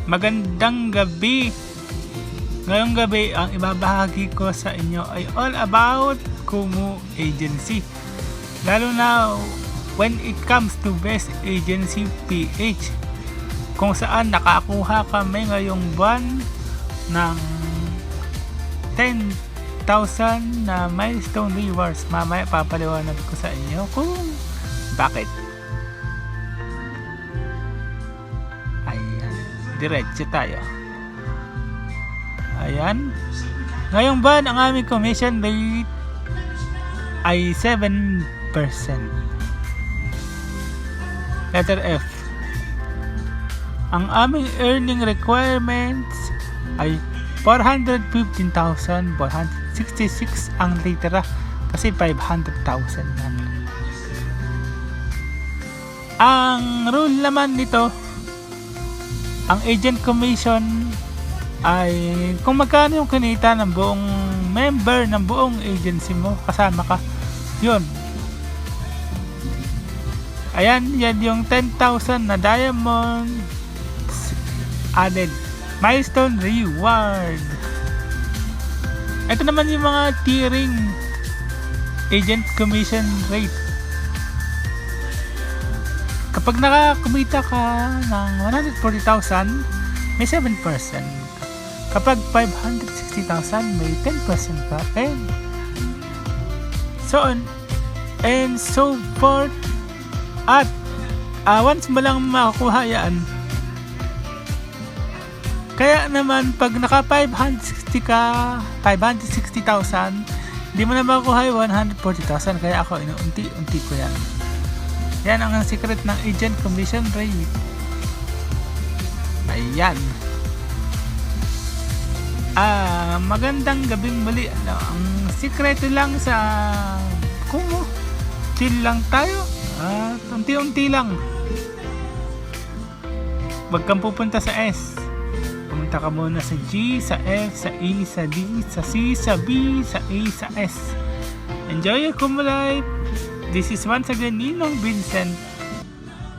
Magandang gabi. Ngayong gabi, ang ibabahagi ko sa inyo ay all about Kumu Agency. Lalo na when it comes to Best Agency PH, kung saan nakakuha kami ngayong buwan ng 10,000 na milestone rewards. Mamaya papaliwanag ko sa inyo kung bakit. Ayan, diretso tayo. Ayan, ngayong buwan ang aming commission rate ay 7%. Letter F. Ang aming earning requirements ay 415,466 ang litera kasi 500,000 yan. Ang rule naman nito, ang agent commission ay kung magkano yung kinita ng buong member ng buong agency mo, kasama ka, yun. Ayan, yan yung 10,000 na diamond added milestone reward. Ito naman yung mga tiering agent commission rate. Kapag nakakumita ka ng 140,000, may 7%. Kapag 560,000, may 10% ka. And so on and so forth. At once mo lang makukuha yan, kaya naman pag naka 560,000, hindi mo na makukuha yung 140,000. Kaya ako inuunti-unti ko yan. Yan ang secret ng agent commission rate. Ayan. Magandang gabing muli. Ang sikreto lang sa Kumu, chill lang tayo. Unti-unti lang. Huwag kang pupunta sa S. Pumunta ka muna sa G, sa F, sa E, sa D, sa C, sa B, sa A, sa S. Enjoy your Kumu life. This is once again Ninong Vincent.